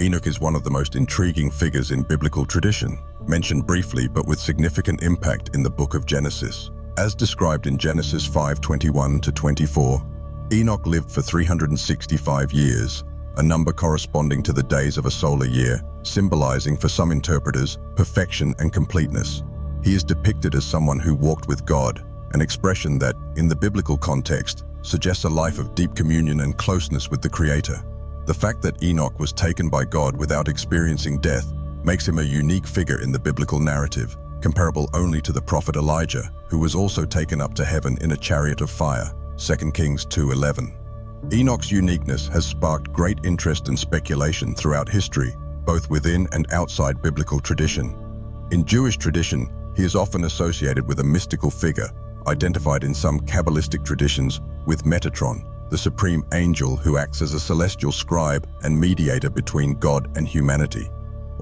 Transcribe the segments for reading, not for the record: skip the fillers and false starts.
Enoch is one of the most intriguing figures in biblical tradition, mentioned briefly but with significant impact in the book of Genesis. As described in Genesis 5:21-24, Enoch lived for 365 years, a number corresponding to the days of a solar year, symbolizing for some interpreters perfection and completeness. He is depicted as someone who walked with God, an expression that, in the biblical context, suggests a life of deep communion and closeness with the Creator. The fact that Enoch was taken by God without experiencing death makes him a unique figure in the biblical narrative, comparable only to the prophet Elijah, who was also taken up to heaven in a chariot of fire, 2 Kings 2:11. Enoch's uniqueness has sparked great interest and speculation throughout history, both within and outside biblical tradition. In Jewish tradition, he is often associated with a mystical figure, identified in some Kabbalistic traditions with Metatron, the supreme angel who acts as a celestial scribe and mediator between God and humanity.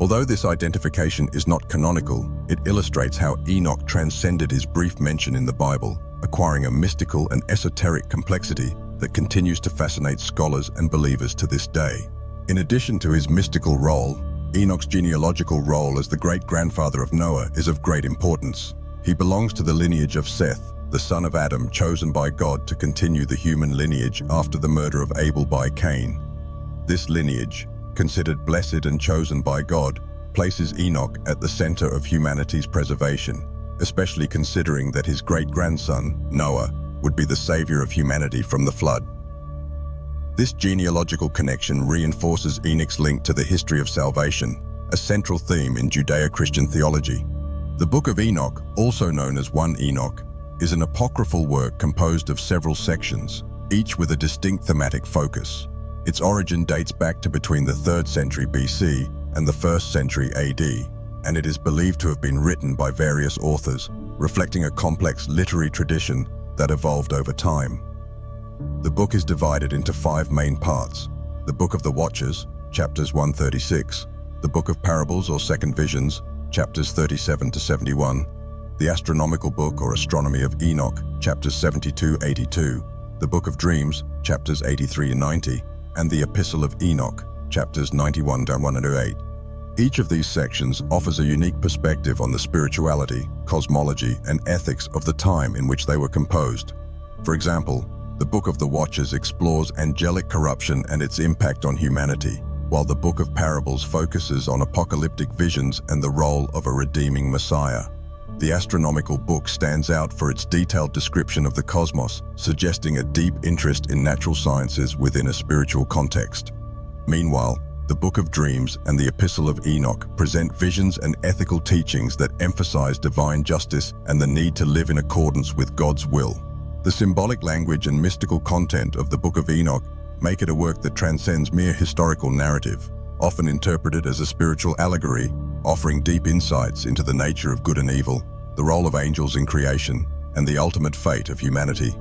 Although this identification is not canonical, it illustrates how Enoch transcended his brief mention in the Bible, acquiring a mystical and esoteric complexity that continues to fascinate scholars and believers to this day. In addition to his mystical role, Enoch's genealogical role as the great-grandfather of Noah is of great importance. He belongs to the lineage of Seth, the son of Adam, chosen by God to continue the human lineage after the murder of Abel by Cain. This lineage, considered blessed and chosen by God, places Enoch at the center of humanity's preservation, especially considering that his great-grandson, Noah, would be the savior of humanity from the flood. This genealogical connection reinforces Enoch's link to the history of salvation, a central theme in Judeo-Christian theology. The Book of Enoch, also known as 1 Enoch, is an apocryphal work composed of several sections, each with a distinct thematic focus. Its origin dates back to between the 3rd century BC and the 1st century AD, and it is believed to have been written by various authors, reflecting a complex literary tradition that evolved over time. The book is divided into 5 main parts: the Book of the Watchers, chapters 136, the Book of Parables or Second Visions, chapters 37-71, the Astronomical Book or Astronomy of Enoch, chapters 72-82, the Book of Dreams, chapters 83-90, and the Epistle of Enoch, chapters 91-108. Each of these sections offers a unique perspective on the spirituality, cosmology, and ethics of the time in which they were composed. For example, the Book of the Watchers explores angelic corruption and its impact on humanity, while the Book of Parables focuses on apocalyptic visions and the role of a redeeming Messiah. The Astronomical Book stands out for its detailed description of the cosmos, suggesting a deep interest in natural sciences within a spiritual context. Meanwhile, the Book of Dreams and the Epistle of Enoch present visions and ethical teachings that emphasize divine justice and the need to live in accordance with God's will. The symbolic language and mystical content of the Book of Enoch make it a work that transcends mere historical narrative, often interpreted as a spiritual allegory, offering deep insights into the nature of good and evil, the role of angels in creation, and the ultimate fate of humanity.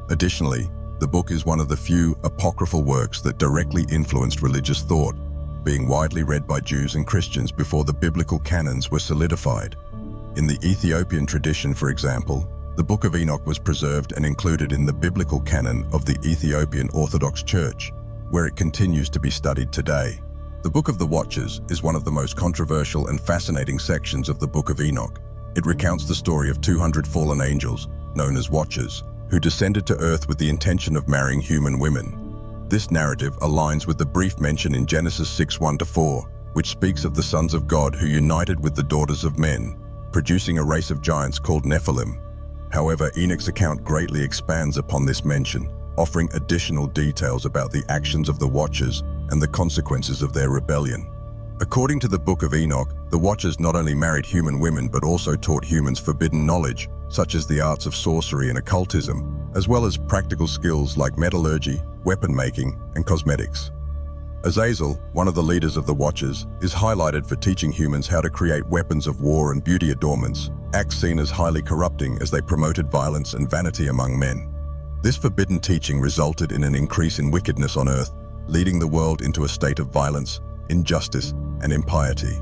Additionally, the book is one of the few apocryphal works that directly influenced religious thought, being widely read by Jews and Christians before the biblical canons were solidified. In the Ethiopian tradition, for example, the Book of Enoch was preserved and included in the biblical canon of the Ethiopian Orthodox Church, where it continues to be studied today. The Book of the Watchers is one of the most controversial and fascinating sections of the Book of Enoch. It recounts the story of 200 fallen angels, known as Watchers, who descended to earth with the intention of marrying human women. This narrative aligns with the brief mention in Genesis 6:1-4, which speaks of the sons of God who united with the daughters of men, producing a race of giants called Nephilim. However, Enoch's account greatly expands upon this mention, offering additional details about the actions of the Watchers and the consequences of their rebellion. According to the Book of Enoch, the Watchers not only married human women but also taught humans forbidden knowledge, such as the arts of sorcery and occultism, as well as practical skills like metallurgy, weapon making, and cosmetics. Azazel, one of the leaders of the Watchers, is highlighted for teaching humans how to create weapons of war and beauty adornments, acts seen as highly corrupting as they promoted violence and vanity among men. This forbidden teaching resulted in an increase in wickedness on earth, leading the world into a state of violence, injustice, and impiety.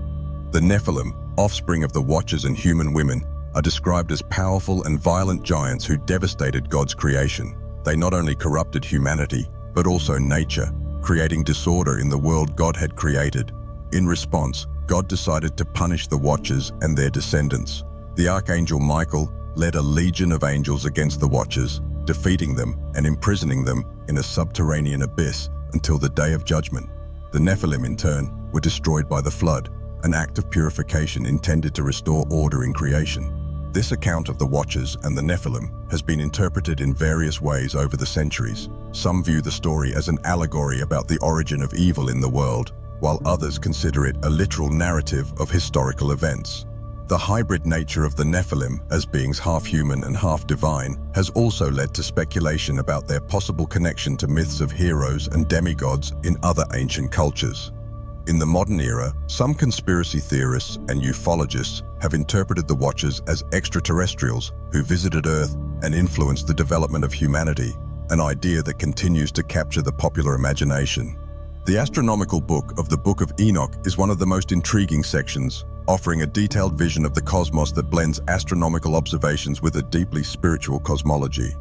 The Nephilim, offspring of the Watchers and human women, are described as powerful and violent giants who devastated God's creation. They not only corrupted humanity, but also nature, creating disorder in the world God had created. In response, God decided to punish the Watchers and their descendants. The Archangel Michael led a legion of angels against the Watchers, defeating them and imprisoning them in a subterranean abyss until the day of judgment. The Nephilim, in turn, were destroyed by the flood, an act of purification intended to restore order in creation. This account of the Watchers and the Nephilim has been interpreted in various ways over the centuries. Some view the story as an allegory about the origin of evil in the world, while others consider it a literal narrative of historical events. The hybrid nature of the Nephilim, as beings half human and half divine, has also led to speculation about their possible connection to myths of heroes and demigods in other ancient cultures. In the modern era, some conspiracy theorists and ufologists have interpreted the Watchers as extraterrestrials who visited Earth and influenced the development of humanity, an idea that continues to capture the popular imagination. The astronomical book of the Book of Enoch is one of the most intriguing sections, offering a detailed vision of the cosmos that blends astronomical observations with a deeply spiritual cosmology.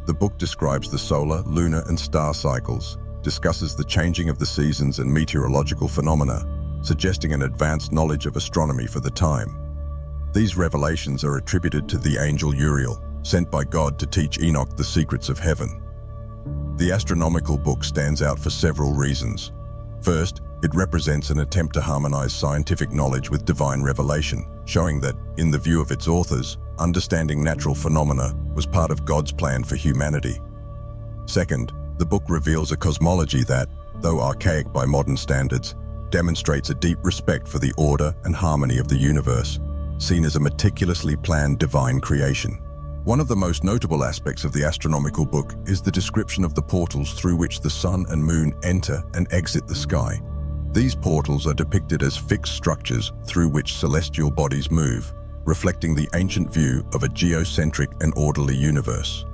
The book describes the solar, lunar, and star cycles, discusses the changing of the seasons and meteorological phenomena, suggesting an advanced knowledge of astronomy for the time. These revelations are attributed to the angel Uriel, sent by God to teach Enoch the secrets of heaven. The astronomical book stands out for several reasons. First, it represents an attempt to harmonize scientific knowledge with divine revelation, showing that, in the view of its authors, understanding natural phenomena was part of God's plan for humanity. Second, the book reveals a cosmology that, though archaic by modern standards, demonstrates a deep respect for the order and harmony of the universe, seen as a meticulously planned divine creation. One of the most notable aspects of the astronomical book is the description of the portals through which the sun and moon enter and exit the sky. These portals are depicted as fixed structures through which celestial bodies move, reflecting the ancient view of a geocentric and orderly universe.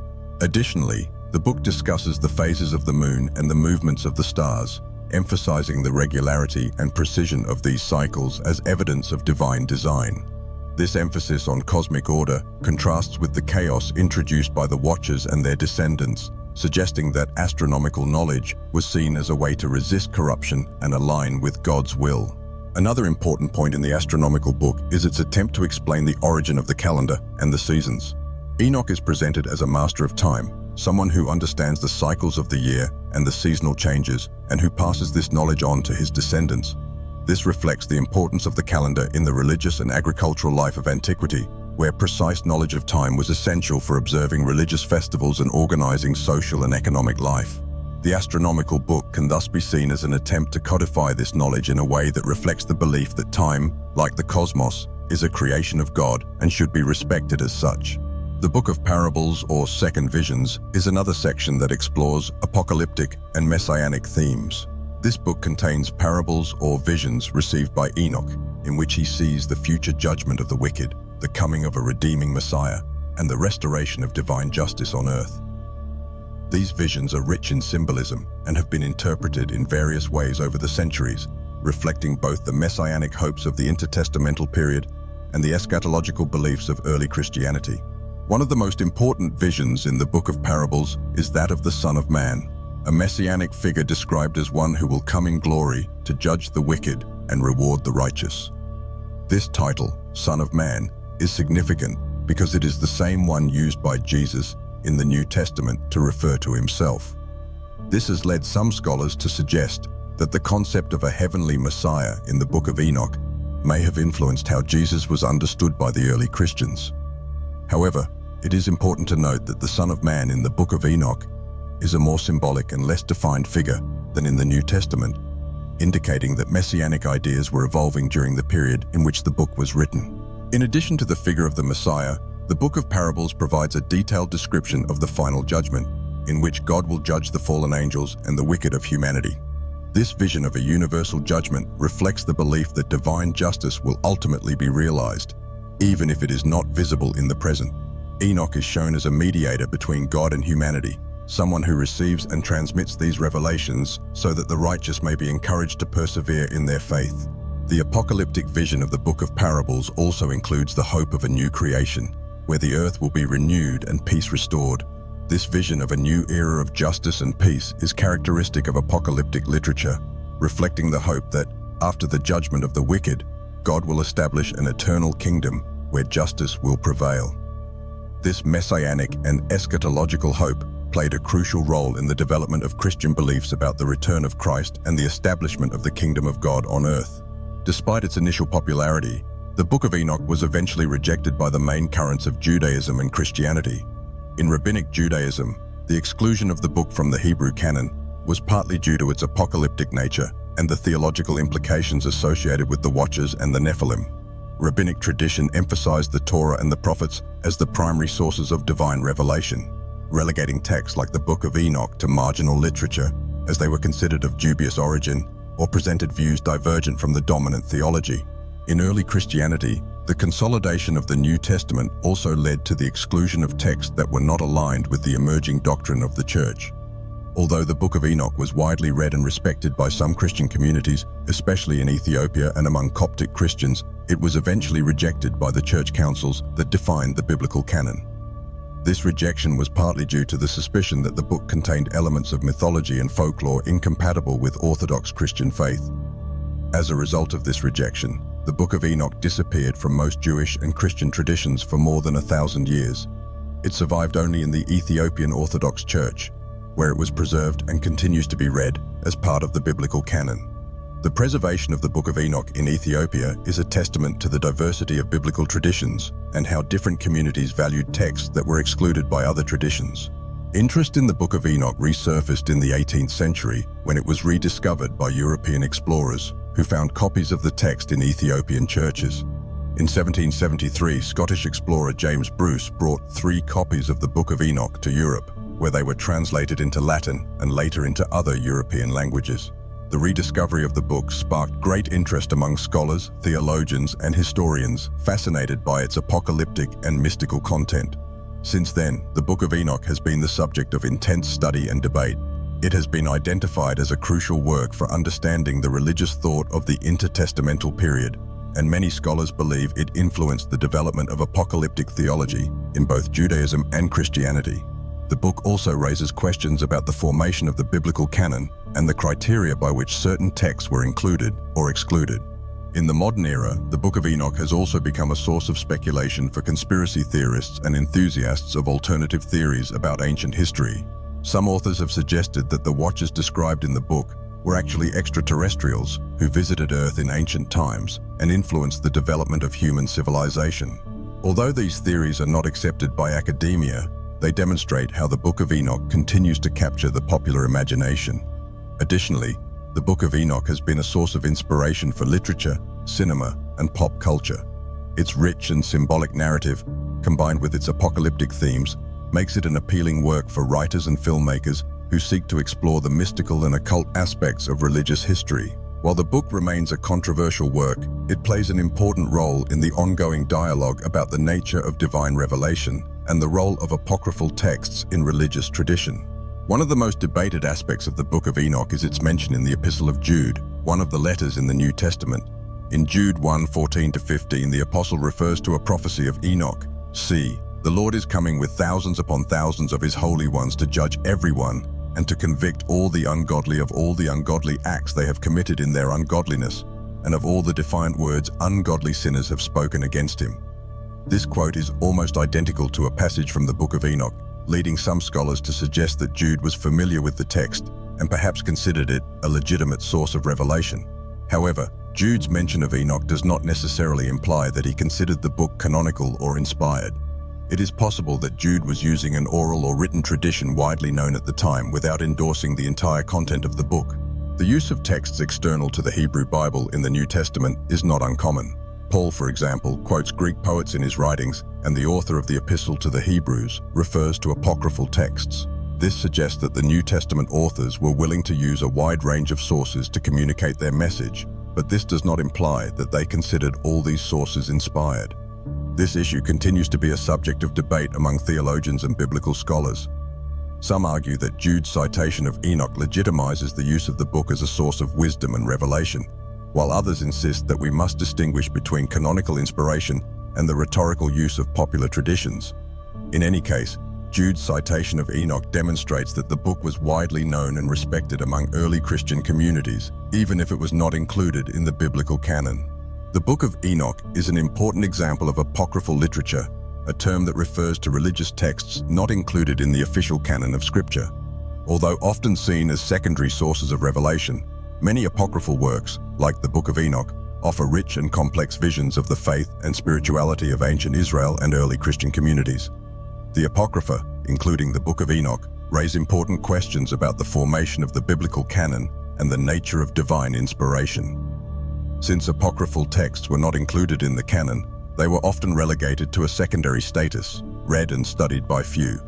Additionally, the book discusses the phases of the moon and the movements of the stars, emphasizing the regularity and precision of these cycles as evidence of divine design. This emphasis on cosmic order contrasts with the chaos introduced by the Watchers and their descendants, suggesting that astronomical knowledge was seen as a way to resist corruption and align with God's will. Another important point in the astronomical book is its attempt to explain the origin of the calendar and the seasons. Enoch is presented as a master of time, someone who understands the cycles of the year and the seasonal changes, and who passes this knowledge on to his descendants. This reflects the importance of the calendar in the religious and agricultural life of antiquity, where precise knowledge of time was essential for observing religious festivals and organizing social and economic life. The astronomical book can thus be seen as an attempt to codify this knowledge in a way that reflects the belief that time, like the cosmos, is a creation of God and should be respected as such. The Book of Parables, or Second Visions, is another section that explores apocalyptic and messianic themes. This book contains parables or visions received by Enoch, in which he sees the future judgment of the wicked, the coming of a redeeming Messiah, and the restoration of divine justice on earth. These visions are rich in symbolism and have been interpreted in various ways over the centuries, reflecting both the messianic hopes of the intertestamental period and the eschatological beliefs of early Christianity. One of the most important visions in the Book of Parables is that of the Son of Man, a messianic figure described as one who will come in glory to judge the wicked and reward the righteous. This title, Son of Man, is significant because it is the same one used by Jesus in the New Testament to refer to himself. This has led some scholars to suggest that the concept of a heavenly Messiah in the Book of Enoch may have influenced how Jesus was understood by the early Christians. However, it is important to note that the Son of Man in the Book of Enoch is a more symbolic and less defined figure than in the New Testament, indicating that messianic ideas were evolving during the period in which the book was written. In addition to the figure of the Messiah, the Book of Parables provides a detailed description of the final judgment, in which God will judge the fallen angels and the wicked of humanity. This vision of a universal judgment reflects the belief that divine justice will ultimately be realized, even if it is not visible in the present. Enoch is shown as a mediator between God and humanity, someone who receives and transmits these revelations so that the righteous may be encouraged to persevere in their faith. The apocalyptic vision of the Book of Parables also includes the hope of a new creation, where the earth will be renewed and peace restored. This vision of a new era of justice and peace is characteristic of apocalyptic literature, reflecting the hope that, after the judgment of the wicked, God will establish an eternal kingdom where justice will prevail. This messianic and eschatological hope played a crucial role in the development of Christian beliefs about the return of Christ and the establishment of the kingdom of God on earth. Despite its initial popularity, the Book of Enoch was eventually rejected by the main currents of Judaism and Christianity. In Rabbinic Judaism, the exclusion of the book from the Hebrew canon was partly due to its apocalyptic nature and the theological implications associated with the Watchers and the Nephilim. Rabbinic tradition emphasized the Torah and the prophets as the primary sources of divine revelation, relegating texts like the Book of Enoch to marginal literature as they were considered of dubious origin or presented views divergent from the dominant theology. In early Christianity, the consolidation of the New Testament also led to the exclusion of texts that were not aligned with the emerging doctrine of the Church. Although the Book of Enoch was widely read and respected by some Christian communities, especially in Ethiopia and among Coptic Christians, it was eventually rejected by the church councils that defined the biblical canon. This rejection was partly due to the suspicion that the book contained elements of mythology and folklore incompatible with Orthodox Christian faith. As a result of this rejection, the Book of Enoch disappeared from most Jewish and Christian traditions for more than 1,000 years. It survived only in the Ethiopian Orthodox Church, where it was preserved and continues to be read as part of the biblical canon. The preservation of the Book of Enoch in Ethiopia is a testament to the diversity of biblical traditions and how different communities valued texts that were excluded by other traditions. Interest in the Book of Enoch resurfaced in the 18th century when it was rediscovered by European explorers who found copies of the text in Ethiopian churches. In 1773, Scottish explorer James Bruce brought 3 copies of the Book of Enoch to Europe, where they were translated into Latin and later into other European languages. The rediscovery of the book sparked great interest among scholars, theologians, and historians fascinated by its apocalyptic and mystical content. Since then, the Book of Enoch has been the subject of intense study and debate. It has been identified as a crucial work for understanding the religious thought of the intertestamental period, and many scholars believe it influenced the development of apocalyptic theology in both Judaism and Christianity. The book also raises questions about the formation of the biblical canon and the criteria by which certain texts were included or excluded. In the modern era, the Book of Enoch has also become a source of speculation for conspiracy theorists and enthusiasts of alternative theories about ancient history. Some authors have suggested that the Watchers described in the book were actually extraterrestrials who visited Earth in ancient times and influenced the development of human civilization. Although these theories are not accepted by academia, they demonstrate how the Book of Enoch continues to capture the popular imagination. Additionally, the Book of Enoch has been a source of inspiration for literature, cinema, and pop culture. Its rich and symbolic narrative, combined with its apocalyptic themes, makes it an appealing work for writers and filmmakers who seek to explore the mystical and occult aspects of religious history. While the book remains a controversial work, it plays an important role in the ongoing dialogue about the nature of divine revelation and the role of apocryphal texts in religious tradition. One of the most debated aspects of the Book of Enoch is its mention in the Epistle of Jude, one of the letters in the New Testament. In Jude 1:14-15, the apostle refers to a prophecy of Enoch. "See, the Lord is coming with thousands upon thousands of his holy ones to judge everyone and to convict all the ungodly of all the ungodly acts they have committed in their ungodliness, and of all the defiant words ungodly sinners have spoken against him." This quote is almost identical to a passage from the Book of Enoch, leading some scholars to suggest that Jude was familiar with the text and perhaps considered it a legitimate source of revelation. However, Jude's mention of Enoch does not necessarily imply that he considered the book canonical or inspired. It is possible that Jude was using an oral or written tradition widely known at the time without endorsing the entire content of the book. The use of texts external to the Hebrew Bible in the New Testament is not uncommon. Paul, for example, quotes Greek poets in his writings, and the author of the Epistle to the Hebrews refers to apocryphal texts. This suggests that the New Testament authors were willing to use a wide range of sources to communicate their message, but this does not imply that they considered all these sources inspired. This issue continues to be a subject of debate among theologians and biblical scholars. Some argue that Jude's citation of Enoch legitimizes the use of the book as a source of wisdom and revelation, while others insist that we must distinguish between canonical inspiration and the rhetorical use of popular traditions. In any case, Jude's citation of Enoch demonstrates that the book was widely known and respected among early Christian communities, even if it was not included in the biblical canon. The Book of Enoch is an important example of apocryphal literature, a term that refers to religious texts not included in the official canon of Scripture. Although often seen as secondary sources of revelation, many apocryphal works, like the Book of Enoch, offer rich and complex visions of the faith and spirituality of ancient Israel and early Christian communities. The Apocrypha, including the Book of Enoch, raise important questions about the formation of the biblical canon and the nature of divine inspiration. Since apocryphal texts were not included in the canon, they were often relegated to a secondary status, read and studied by few.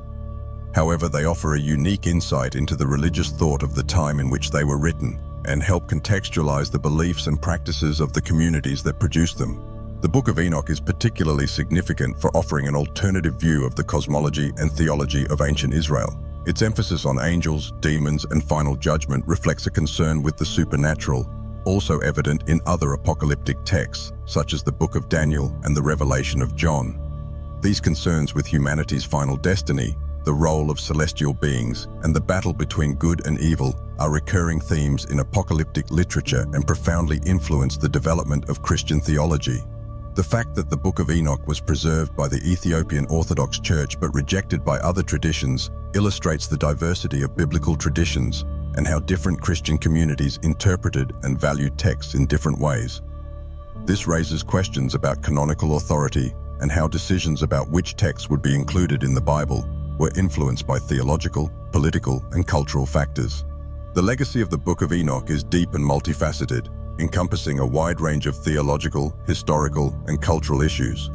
However, they offer a unique insight into the religious thought of the time in which they were written and help contextualize the beliefs and practices of the communities that produced them. The Book of Enoch is particularly significant for offering an alternative view of the cosmology and theology of ancient Israel. Its emphasis on angels, demons, and final judgment reflects a concern with the supernatural, also evident in other apocalyptic texts, such as the Book of Daniel and the Revelation of John. These concerns with humanity's final destiny, the role of celestial beings, and the battle between good and evil are recurring themes in apocalyptic literature and profoundly influence the development of Christian theology. The fact that the Book of Enoch was preserved by the Ethiopian Orthodox Church but rejected by other traditions illustrates the diversity of biblical traditions and how different Christian communities interpreted and valued texts in different ways. This raises questions about canonical authority and how decisions about which texts would be included in the Bible were influenced by theological, political, and cultural factors. The legacy of the Book of Enoch is deep and multifaceted, encompassing a wide range of theological, historical, and cultural issues.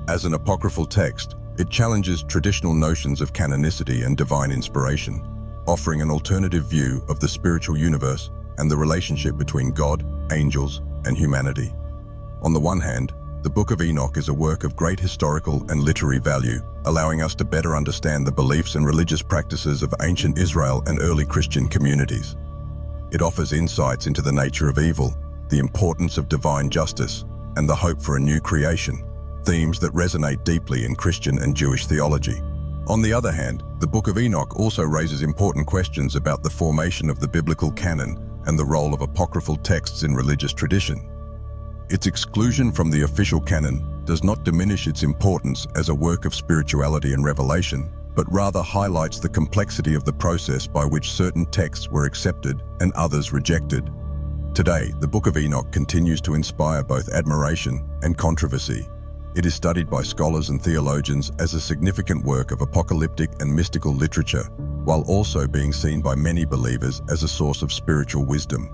As an apocryphal text, it challenges traditional notions of canonicity and divine inspiration, offering an alternative view of the spiritual universe and the relationship between God, angels, and humanity. On the one hand, the Book of Enoch is a work of great historical and literary value, allowing us to better understand the beliefs and religious practices of ancient Israel and early Christian communities. It offers insights into the nature of evil, the importance of divine justice, and the hope for a new creation, themes that resonate deeply in Christian and Jewish theology. On the other hand, the Book of Enoch also raises important questions about the formation of the biblical canon and the role of apocryphal texts in religious tradition. Its exclusion from the official canon does not diminish its importance as a work of spirituality and revelation, but rather highlights the complexity of the process by which certain texts were accepted and others rejected. Today, the Book of Enoch continues to inspire both admiration and controversy. It is studied by scholars and theologians as a significant work of apocalyptic and mystical literature, while also being seen by many believers as a source of spiritual wisdom.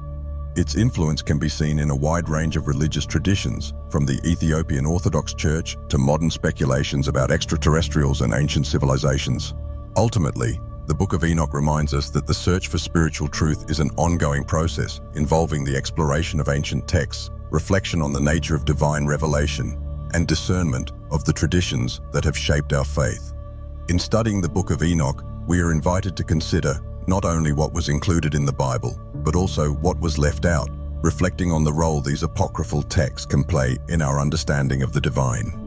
Its influence can be seen in a wide range of religious traditions, from the Ethiopian Orthodox Church to modern speculations about extraterrestrials and ancient civilizations. Ultimately, the Book of Enoch reminds us that the search for spiritual truth is an ongoing process involving the exploration of ancient texts, reflection on the nature of divine revelation, and discernment of the traditions that have shaped our faith. In studying the Book of Enoch, we are invited to consider not only what was included in the Bible, but also what was left out, reflecting on the role these apocryphal texts can play in our understanding of the divine.